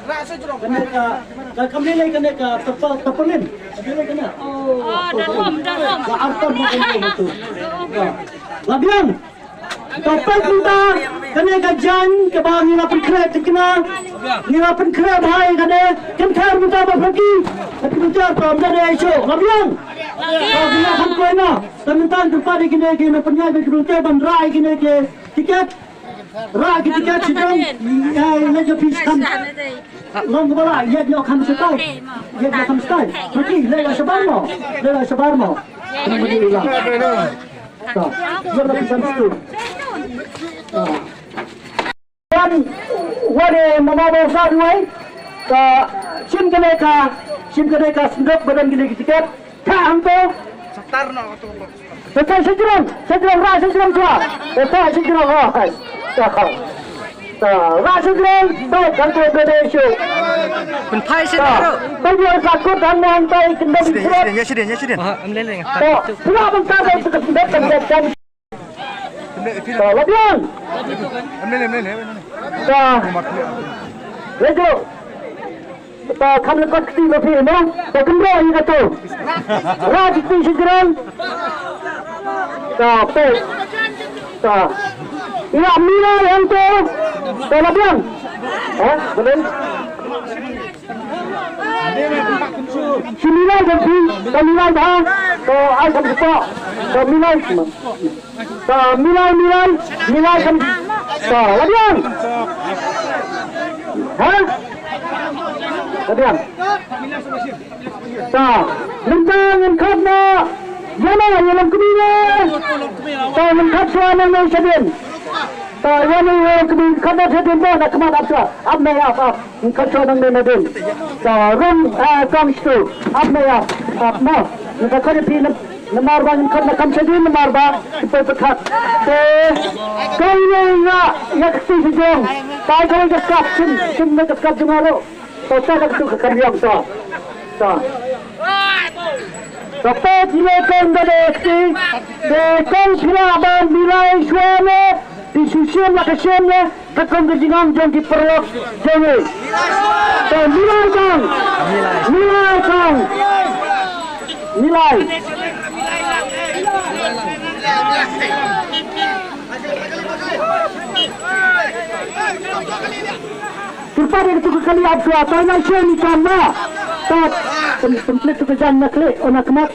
Kena kami lagi kena tepelin. Kena kena. Dah rom. Artan makan itu. Labian. Topik kita kena kajian ke bawah nirapan kerap kena nirapan kerap hai kena kentang kita pergi tapi kita pernah dari isu labian bila hamko ina teman-teman tempat gini penjaga kereta bandrai gini ke tiket rai tiket sidang ya lagi piskan long kepala ya dia akan setai pergi lewat sebarmo kemudian dia bisa itu wade mamawo sarwai ka sim kene ka sendok badan gini tiket ta hamto satarno to betul sejram ra sejram tua betul sejram hai ra sejram baik kan tu beda isu pen phai sejram bagi sakut dan mantai kendali sedih amleleng pula bangsa itu kesendak Labian. Lejo. Kamu lepas keti lebih mana? Kembali ini kata. Raj itu sejarah. Pes. Ia Mila yang tu. Labian. Betul. Sembilan jadi, sembilan dah. Akan kita, sembilan semua. Milai kan. Labian. Labian. Lentang karena yang kedua. Lengkap suara yang sedih. Yang karena sedih pun nak kemat apa? Apa yang apa? Lengkap suara yang sedih. Rum kang itu. Apa yang apa? Lengkap kau ni nomor bang kan nak sedih nomor bang pekat. Kau ni yang sejong. Tai kau dekat sim dekat jumalo. Tosa dekat tu kerjaan tu. Sampai dilakukan dari dekon silaban nilai suara disusun makasihnya tekon kejingan jom diperlok jangan. Nilai kang. Nilai. Terpada itu kali apa? Tanah sini karena template tu kerjaan nak klik, nak kemat.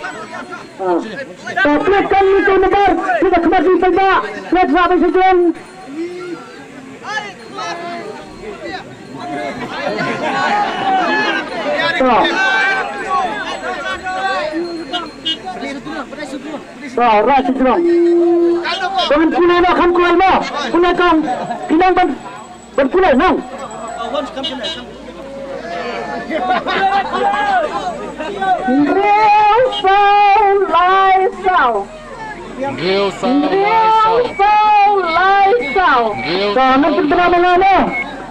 Template kan itu nomor, kita kemat di tempat. Plate apa saja? Rasa jerang. Dengan pulau nak ham kuai mah, pulau kang, pinang berpulau nang. Real sound live sound. Nanti benar mana?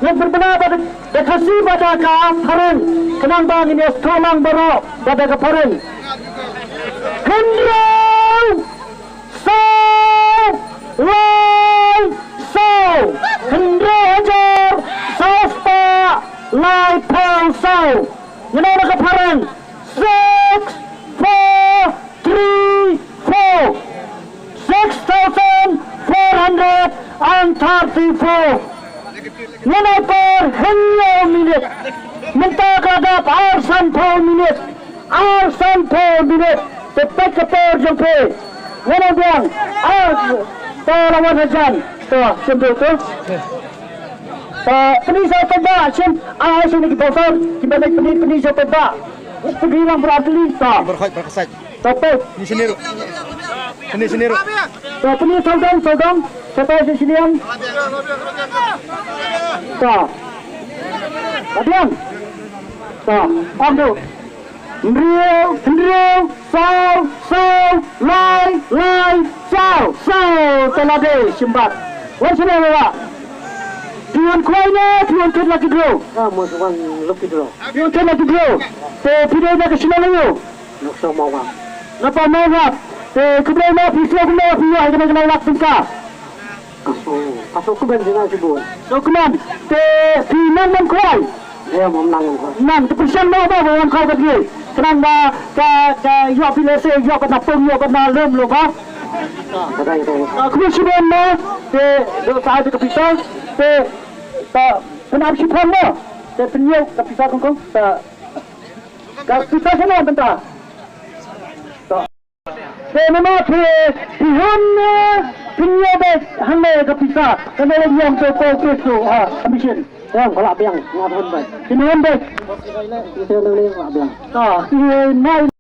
Yang benar pada dekasi pada kafaran. Kenang bang ini tolong berok pada kafaran. Real sound live sound. Hendrajar sasta live sound. Yang nak kafaran. 6, 4, 3, 4 6,434 Yang per hanya minit minta kadap arsan per minit tepat ketor jumpa yang biang lawan hajan simple tu penisau tebak sini kita bosor kita penisau tebak pergi orang beradili berkhasat tapi di sini sini ini saudang sampai di sini yang Adian ambil Real Sound Telade Simbat Wajib apa Tuan kuainya Tuan kan lagi dulu Musuhan lebih dulu Tuan kan lagi dulu Video dah ke sini lagi Nak sama orang Napa mawap kemudian mau pisau yang kena waktu kah Asal kemudian jangan sebut so kemudian Pinan dan kuai Ya, menang. Nan, keputusan lo apa orang kau pergi? Senang ke yok pilese, yok ke napung, yok ke nalem lo kau. Kemudian lo, ke saat keputusan, ke kenapa sih pun lo? Ke penyok keputusan kau, keputusan mana bentar? Memang Tuhan punya hanya kepisah. Kerana yang terfokus tu, ambition. Yang kalau yang ngapain baik. Ini baik. Kita leleng ngapain. Ini